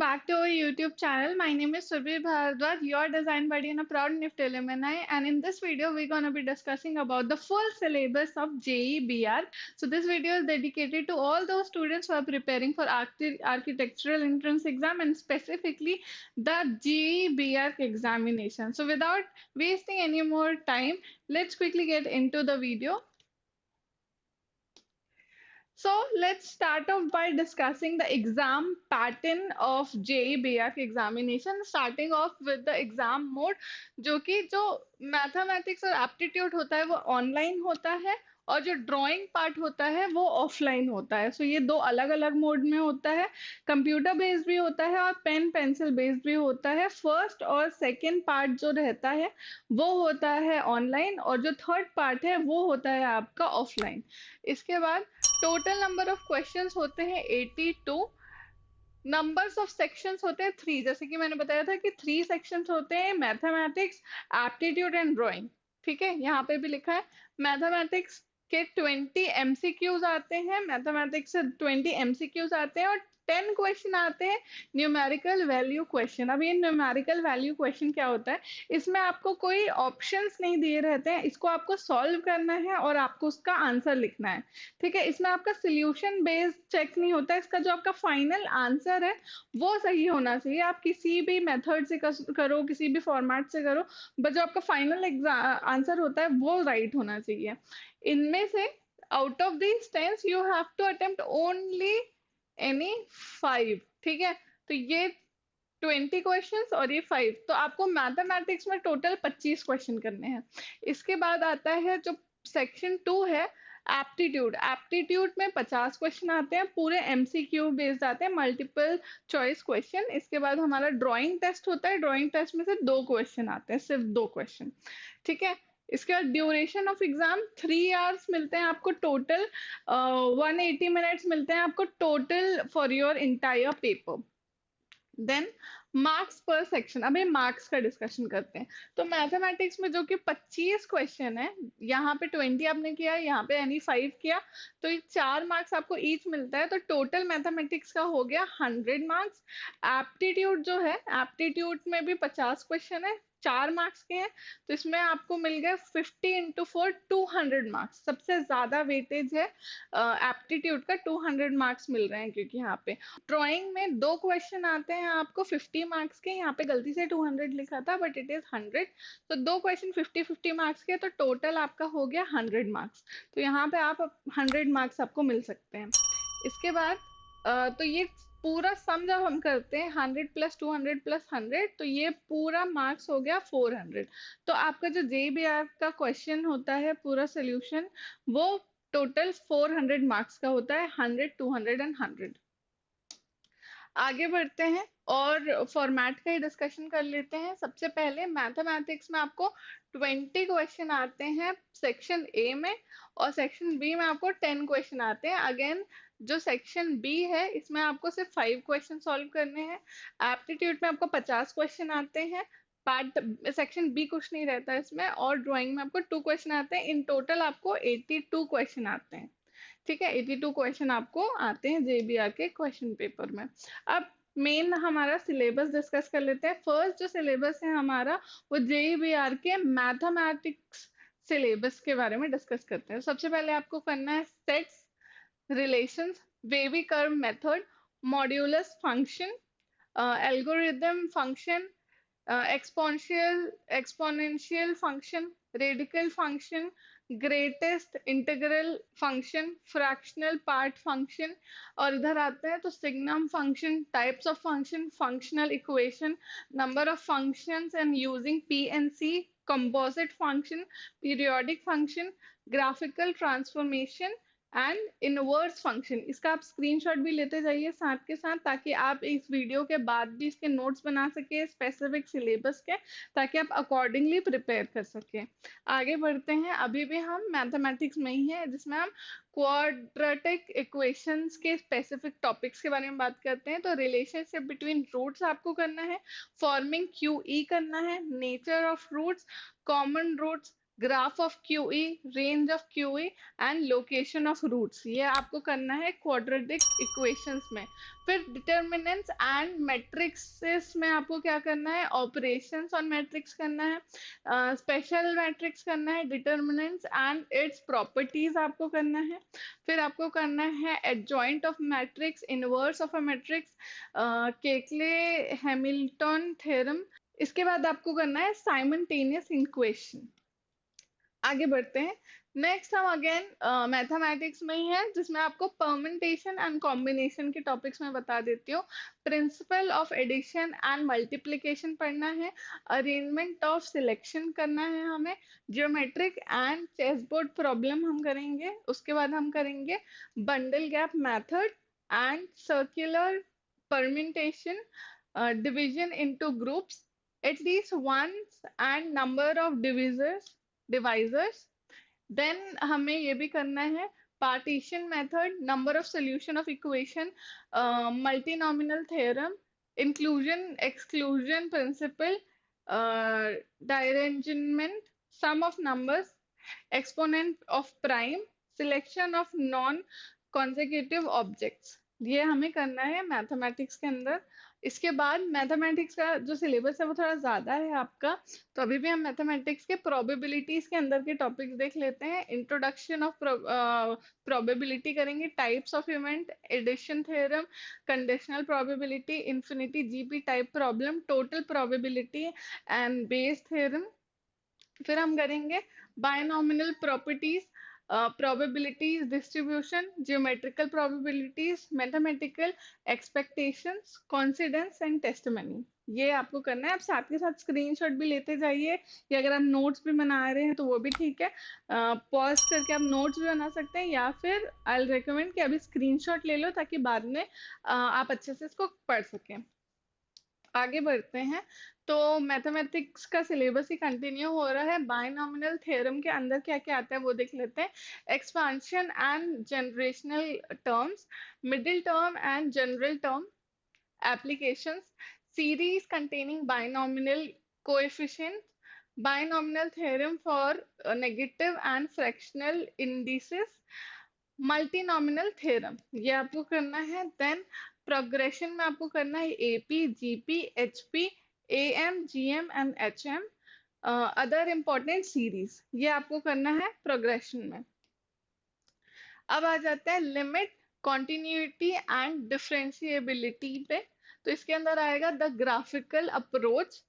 back to our YouTube channel. My name is Surbhi Bharadwaj, your design buddy and a proud NIFT alumni. And in this video, we're going to be discussing about the full syllabus of JEE So this video is dedicated to all those students who are preparing for architectural entrance exam and specifically the JEE examination. So without wasting any more time, let's quickly get into the video. So let's start off by discussing the exam pattern of JEE examination, starting off with the exam mode, जो mathematics और aptitude होता है वो online होता है और जो drawing part होता है वो ऑफलाइन होता है. सो ये दो अलग अलग मोड में होता है. कंप्यूटर बेस्ड भी होता है और पेन पेंसिल बेस्ड भी होता है. फर्स्ट और सेकंड पार्ट जो रहता है वो होता है ऑनलाइन और जो थर्ड पार्ट है वो होता है आपका ऑफलाइन. इसके बाद टोटल नंबर ऑफ क्वेश्चंस होते हैं 82. नंबर्स ऑफ सेक्शंस होते हैं 3. जैसे कि मैंने बताया था कि 3 सेक्शंस होते हैं, मैथमेटिक्स, एप्टीट्यूड एंड ड्राइंग. ठीक है, यहाँ पे भी लिखा है मैथमेटिक्स के 20 एमसीक्यूज आते हैं, मैथमेटिक्स से 20 एमसीक्यूज आते हैं और 10 क्वेश्चन आते हैं न्यूमेरिकल वैल्यू क्वेश्चन. अब ये न्यूमेरिकल वैल्यू क्वेश्चन क्या होता है? इसमें आपको कोई ऑप्शंस नहीं दिए रहते हैं, इसको आपको सॉल्व करना है और आपको उसका आंसर लिखना है. ठीक है, इसमें आपका सोल्यूशन बेस्ड चेक नहीं होता है, इसका जो आपका फाइनल आंसर है वो सही होना चाहिए. आप किसी भी मेथड से करो, किसी भी फॉर्मेट से करो, बट जो आपका फाइनल आंसर होता है वो राइट होना चाहिए. इनमें से out of these 10 you have to attempt only any 5. ठीक है, तो ये 20 क्वेश्चंस और ये 5, तो आपको मैथमेटिक्स में टोटल 25 क्वेश्चन करने हैं. इसके बाद आता है जो सेक्शन 2 है एप्टीट्यूड. एप्टीट्यूड में 50 क्वेश्चन आते हैं, पूरे एमसीक्यू बेस्ड आते हैं, मल्टीपल चॉइस क्वेश्चन. इसके बाद हमारा ड्राइंग टेस्ट होता है, ड्राइंग टेस्ट में से 2 क्वेश्चन आते हैं, सिर्फ 2 क्वेश्चन. ठीक है, इसके बाद ड्यूरेशन ऑफ एग्जाम 3 आवर्स मिलते हैं आपको टोटल. 180 मिनट्स मिलते हैं आपको total for your entire paper. Then marks पर सेक्शन. अब ये मार्क्स का डिस्कशन करते हैं. तो मैथमेटिक्स में जो कि 25 क्वेश्चन है, यहाँ पे 20 आपने किया, यहाँ पे एनी 5 किया, तो ये 4 मार्क्स आपको ईच मिलता है. तो टोटल मैथमेटिक्स का हो गया 100 मार्क्स. एप्टीट्यूड जो है, एप्टीट्यूड में भी 50 क्वेश्चन है, 4 मार्क्स के हैं, तो इसमें आपको मिल गया 50 इंटू 4 200 मार्क्स. सबसे ज्यादा वेटेज है एप्टीट्यूड का, 200 मार्क्स मिल रहे हैं क्योंकि यहाँ पे. ड्राइंग में 2 क्वेश्चन आते हैं आपको 50 मार्क्स के, यहाँ पे गलती से 200 लिखा था बट इट इज 100. तो 2 क्वेश्चन 50-50 मार्क्स के, तो टोटल आपका हो गया 100 मार्क्स. तो यहाँ पे आप 100 मार्क्स आपको मिल सकते हैं. इसके बाद तो ये पूरा सम जब हम करते हैं 100 प्लस 200 प्लस 100, तो ये पूरा मार्क्स हो गया 400. तो आपका जो JBR का क्वेश्चन होता है पूरा सोल्यूशन, वो टोटल 400 मार्क्स का होता है, 100, 200 एंड 100. आगे बढ़ते हैं और फॉर्मेट का ही डिस्कशन कर लेते हैं. सबसे पहले मैथमेटिक्स में आपको 20 क्वेश्चन आते हैं सेक्शन ए में और सेक्शन बी में आपको 10 क्वेश्चन आते हैं. अगेन जो सेक्शन बी है इसमें आपको सिर्फ 5 क्वेश्चन सॉल्व करने हैं. एप्टीट्यूड में आपको 50 क्वेश्चन आते हैं. पार्ट सेक्शन बी कुछ नहीं रहता इसमें, और ड्राइंग में आपको 2 क्वेश्चन आते हैं. इन टोटल आपको 82 क्वेश्चन आते हैं. ठीक है, 82 क्वेश्चन आपको आते हैं JBR के क्वेश्चन पेपर में. अब मेन हमारा सिलेबस डिस्कस कर लेते हैं. फर्स्ट जो सिलेबस है हमारा वो JBR के मैथमेटिक्स सिलेबस के बारे में डिस्कस करते हैं. सबसे पहले आपको करना है sets, relations, wavy curve method, modulus function, algorithm function, exponential function, radical function, greatest integral function, fractional part function. और इधर आते हैं तो signum function, types of function, functional equation, number of functions and using PNC, composite function, periodic function, graphical transformation and inverse function. इसका आप screenshot भी लेते जाइए साथ के साथ, ताकि आप इस वीडियो के बाद भी इसके नोट्स बना सके स्पेसिफिक सिलेबस के, ताकि आप अकॉर्डिंगली प्रिपेयर कर सके. आगे बढ़ते हैं. अभी भी हम मैथमेटिक्स में ही है जिसमें हम क्वाड्रेटिक इक्वेशंस के स्पेसिफिक टॉपिक्स के बारे में बात करते हैं. तो रिलेशनशिप बिटवीन रूट्स आपको करना है, फॉर्मिंग QE करना है, nature of roots, common roots, graph of QE, range of QE and location of roots. ये आपको करना है क्वाड्रेटिक इक्वेशंस में। फिर डिटर्मिनेंट्स एंड मैट्रिक्सेस में आपको क्या करना है, ऑपरेशंस ऑन मैट्रिक्स करना है, स्पेशल मैट्रिक्स करना है, डिटर्मिनेंट्स एंड इट्स प्रॉपर्टीज आपको करना है। फिर आपको करना है adjoint of matrix, inverse of a matrix, Cayley Hamilton theorem. इसके बाद आपको करना है साइमल्टेनियस इक्वेशन। आगे बढ़ते हैं। नेक्स्ट हम अगेन मैथमेटिक्स में ही है, जिसमें आपको परम्यूटेशन एंड कॉम्बिनेशन के टॉपिक्स में बता देती हूँ। Principle of addition and multiplication पढ़ना है, अरेंजमेंट ऑफ सिलेक्शन करना है हमें, geometric and chess board problem हम करेंगे। उसके बाद हम करेंगे bundle gap method and circular permutation, division into groups, at least ones and number of divisors. Then हमें ये भी करना है partition method, number of solution of equation, multinomial theorem, inclusion exclusion principle, derangement, sum of numbers, exponent of prime, selection of non consecutive objects. ये हमें करना है mathematics के अंदर। इसके बाद मैथमेटिक्स का जो सिलेबस है वो थोड़ा ज़्यादा है आपका, तो अभी भी हम मैथमेटिक्स के प्रोबेबिलिटीज के अंदर के टॉपिक्स देख लेते हैं। इंट्रोडक्शन ऑफ प्रोबेबिलिटी करेंगे, types of event, addition theorem, conditional probability, infinity GP type problem, total probability and Bayes theorem. फिर हम करेंगे binomial properties, probabilities distribution, geometrical probabilities, mathematical expectations, coincidence and testimony। ये आपको करना है। आप साथ के साथ स्क्रीनशॉट भी लेते जाइए, या अगर आप नोट्स भी बना रहे हैं तो वो भी ठीक है, पॉज करके आप नोट्स भी बना सकते हैं, या फिर आई रिकमेंड कि अभी स्क्रीनशॉट ले लो ताकि बाद में आप अच्छे से इसको पढ़ सकें। आगे बढ़ते हैं। तो मैथमेटिक्स का सिलेबस ही कंटिन्यू हो रहा है। बायनॉमिनल थ्योरम के अंदर क्या क्या आता है वो देख लेते हैं। Expansion and generational terms, middle term and general term, applications, series containing binomial coefficients, binomial theorem for negative and fractional indices, multinomial theorem, ये आपको करना है। देन प्रोग्रेशन में आपको करना है AP, GP, HP, am, GM and HM, other important series, ये आपको करना है प्रोग्रेशन में। अब आ जाते हैं लिमिट, कॉन्टिन्यूटी एंड डिफरेंशिएबिलिटी पे। तो इसके अंदर आएगा the graphical approach,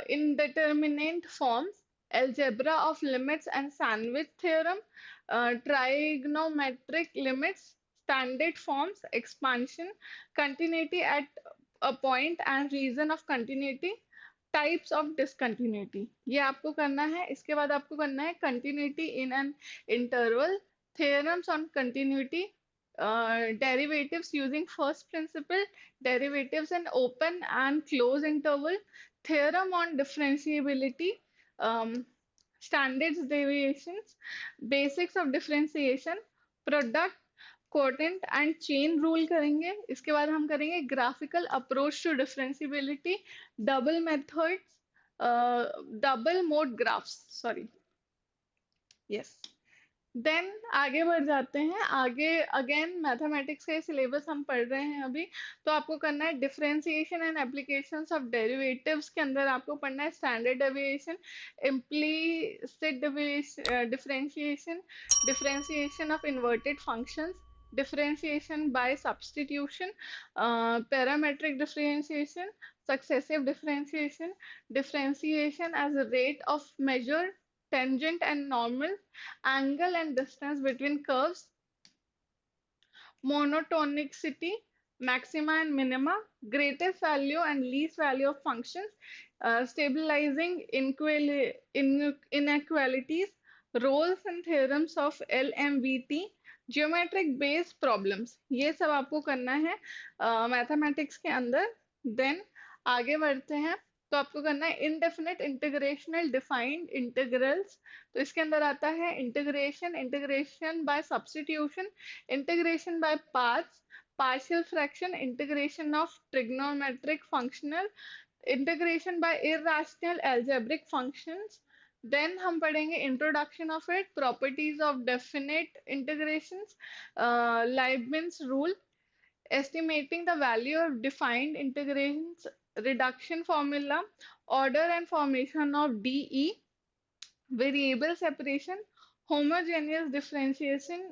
indeterminate forms, algebra of limits and sandwich theorem, trigonometric limits, standard forms, expansion, continuity at a point and reason of continuity, types of discontinuity, ये आपको करना है। इसके बाद आपको करना है continuity in an interval, theorems on continuity, derivatives using first principle, derivatives in open and closed interval, theorem on differentiability, standards deviations, basics of differentiation, product, quotient and chain rule करेंगे। इसके बाद हम करेंगे graphical approach to differentiability, double methods, double mode graphs, sorry, yes. Then आगे बढ़ जाते हैं। आगे अगेन मैथमेटिक्स के सिलेबस हम पढ़ रहे हैं अभी, तो आपको करना है differentiation and applications of derivatives के अंदर आपको पढ़ना है standard deviation, implicit differentiation, differentiation of inverted functions, differentiation by substitution, parametric differentiation, successive differentiation, differentiation as a rate of measure, tangent and normal, angle and distance between curves, monotonicity, maxima and minima, greatest value and least value of functions, stabilizing inequalities, roles and theorems of LMVT, geometric based problems, ये सब आपको करना है mathematics के अंदर। Then आगे बढ़ते हैं। तो आपको करना है इनडेफिनेट इंटीग्रेशनल डिफाइंड इंटीग्रल्स। तो इसके अंदर आता है integration, integration by substitution, integration by parts, partial fraction, integration of trigonometric functional, integration by irrational algebraic functions, then हम पढ़ेंगे introduction of it, properties of definite integrations, Leibniz rule, estimating the value of defined integrations, reduction formula, order and formation of DE, variable separation, homogeneous differentiation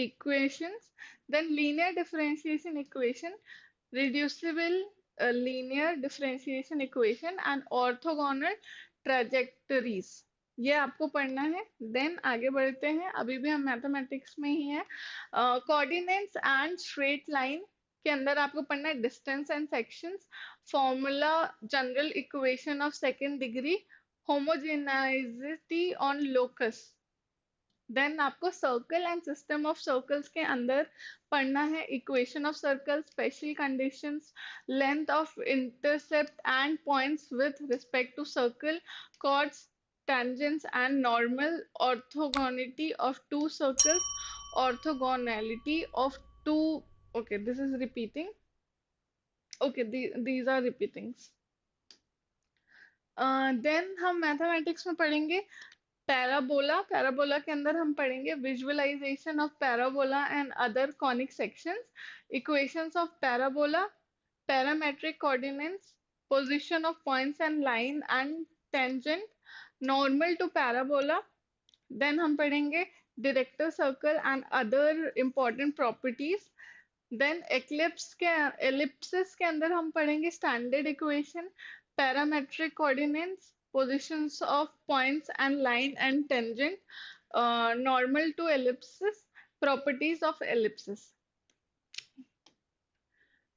equations, then linear differentiation equation, reducible linear differentiation equation, and orthogonal trajectories. ये आपको पढ़ना है. Then आगे बढ़ते हैं, अभी भी हम मैथमेटिक्स में ही हैं. कोऑर्डिनेट्स एंड स्ट्रेट लाइन के अंदर आपको पढ़ना है distance and sections, formula, general equation of second degree, homogeneity on locus. Then आपको circle and system of circles के अंदर पढ़ना है equation of circle, special conditions, length of intercept and points with respect to circle, chords, tangents and normal, orthogonality of two circles, orthogonality of two. Okay, this is repeating. Okay, these are repeatings. Then हम mathematics में पढ़ेंगे parabola. Parabola के अंदर हम पढ़ेंगे visualisation of parabola and other conic sections, equations of parabola, parametric coordinates, position of points and line and tangent, normal to parabola. Then हम पढ़ेंगे director circle and other important properties. देन ellipsis के अंदर हम पढ़ेंगे standard equation, parametric coordinates, positions of points and line and tangent, normal to ellipsis, properties of ellipsis.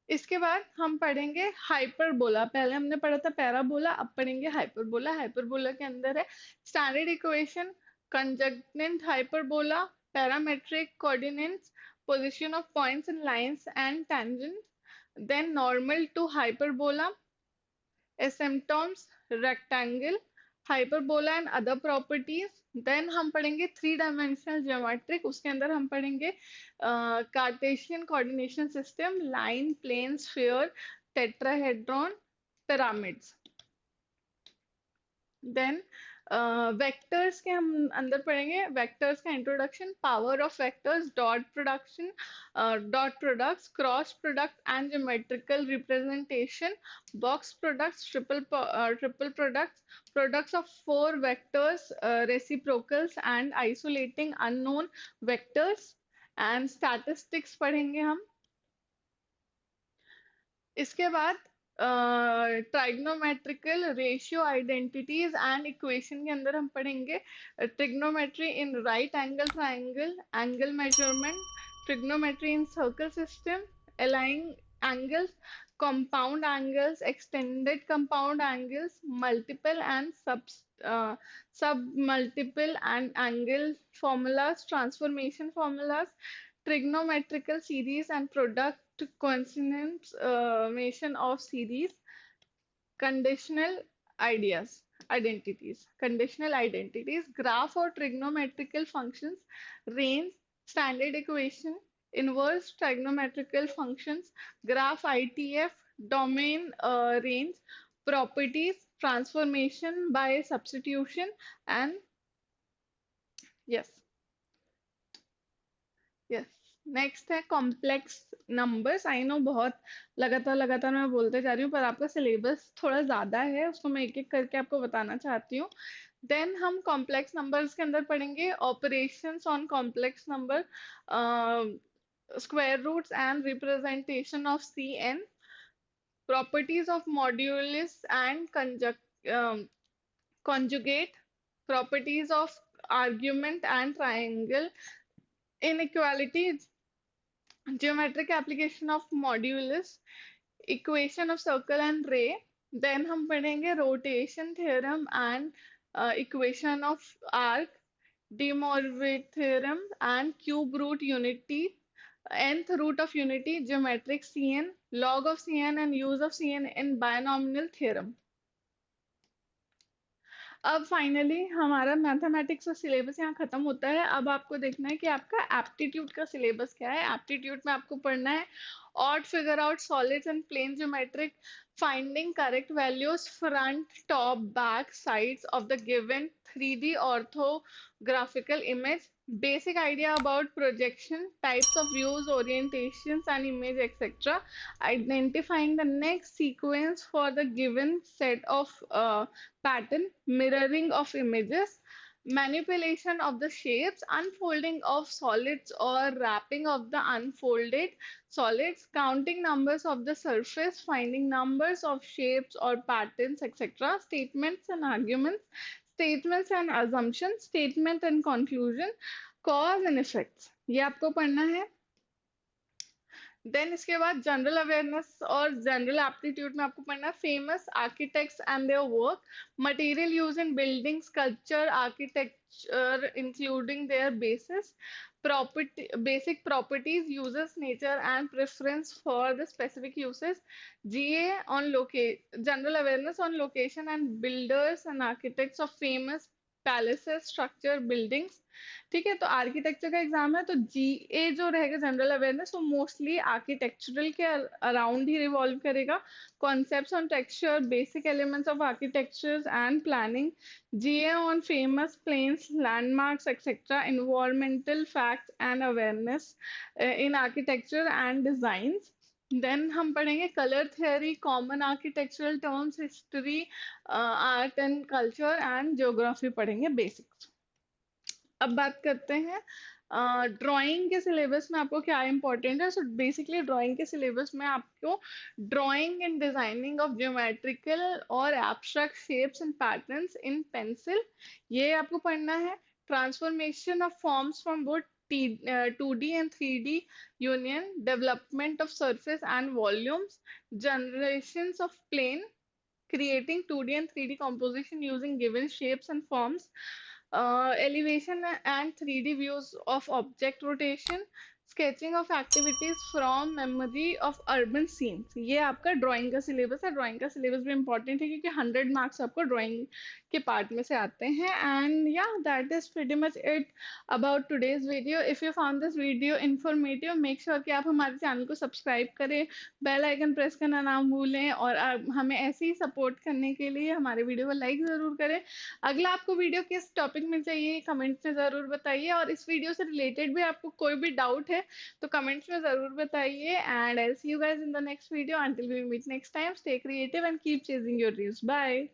इसके बाद हम पढ़ेंगे हाइपरबोला. पहले हमने पढ़ा था पैराबोला, अब पढ़ेंगे हाइपरबोला. हाइपरबोला के अंदर है standard equation, conjugate hyperbola, parametric coordinates, position of points and lines and tangents, then normal to hyperbola, asymptotes, rectangle, hyperbola and other properties. Then हम पढ़ेंगे थ्री डायमेंशनल ज्योमेट्रिक, उसके अंदर हम पढ़ेंगे Cartesian coordination system, line, plane, sphere, tetrahedron, pyramids. Then vectors के हम अंदर पढ़ेंगे वेक्टर्स का introduction, power of vectors, dot production, dot products, cross product and geometrical representation, box products, triple products, products of four vectors, reciprocals and isolating unknown vectors, and statistics पढ़ेंगे हम. इसके बाद trigonometrical ratio identities and equation के अंदर हम पढ़ेंगे trigonometry in right angle triangle, angle measurement, trigonometry in circle system, अलाइंग angles, compound angles, extended compound angles, multiple and sub multiple and angle formulas, transformation formulas, trigonometrical series and product consummation of series, conditional conditional identities, graph or trigonometrical functions, range, standard equation, inverse trigonometrical functions, graph ITF, domain range, properties, transformation by substitution, and yes. Yes. Next है complex numbers. I know बहुत लगातार मैं बोलते जा रही हूँ, पर आपका सिलेबस थोड़ा ज़्यादा है, उसको मैं एक एक करके आपको बताना चाहती हूँ. देन हम कॉम्प्लेक्स नंबर्स के अंदर पढ़ेंगे operations on complex number, square roots and representation of CN, properties of modulus and conjugate, properties of argument and triangle, inequalities, geometric application of modulus, equation of circle and ray. Then हम पढ़ेंगे rotation theorem and equation of arc, De Moivre theorem and cube root unity, nth root of unity, geometric CN, log of CN and use of CN in binomial theorem. अब finally हमारा mathematics का syllabus यहाँ खत्म होता है। अब आपको देखना है कि आपका एप्टीट्यूड का सिलेबस क्या है। एप्टीट्यूड में आपको पढ़ना है odd figure out solids and plane geometric, finding correct values front, top, back, sides of the given 3D orthographical image, basic idea about projection, types of views, orientations and image, etc. Identifying the next sequence for the given set of pattern, mirroring of images, manipulation of the shapes, unfolding of solids or wrapping of the unfolded solids, counting numbers of the surface, finding numbers of shapes or patterns, etc., statements and arguments, statements and assumptions, statement and conclusion, cause and effects. ये आपको पढ़ना है। Then इसके बाद general awareness और general aptitude में आपको पढ़ना है famous architects and their work, material use in building, sculpture, architecture including there basis, property basic properties, uses, nature and preference for the specific uses, GA on general awareness on location and builders and architects of famous palaces, structure, buildings। ठीक है, तो architecture का exam है, तो GA जो रहेगा general awareness वो mostly architectural के अराउंड ही रिवॉल्व करेगा। Concepts on texture, basic elements of architecture and planning, GA on famous planes, landmarks etcetera, environmental facts and awareness in architecture and design. Then हम पढ़ेंगे colour theory, common architectural terms, history, art and culture and geography पढ़ेंगे basics. अब बात करते हैं drawing के syllabus में आपको क्या इंपॉर्टेंट है। सो बेसिकली ड्राइंग के सिलेबस में आपको drawing and designing of geometrical और abstract shapes and patterns in pencil, ये आपको पढ़ना है। Transformation of forms from both 2D and 3D union, development of surface and volumes, generations of plane, creating 2D and 3D composition using given shapes and forms, elevation and 3D views of object rotation, sketching of activities from memory of urban scenes। ये आपका drawing का syllabus है। Drawing का syllabus भी important है क्योंकि 100 marks आपको drawing के पार्ट में से आते हैं। एंड या that is pretty much it about today's video. If you found this video informative, make sure कि आप हमारे चैनल को सब्सक्राइब करें, बेल आइकन प्रेस करना ना भूलें, और हमें ऐसे ही सपोर्ट करने के लिए हमारे वीडियो को लाइक ज़रूर करें। अगला आपको वीडियो किस टॉपिक में चाहिए कमेंट्स में ज़रूर बताइए, और इस वीडियो से रिलेटेड भी आपको कोई भी डाउट है तो कमेंट्स में ज़रूर बताइए। And I see you guys in the next video. Until we meet next time, stay creative and keep chasing your dreams. Bye.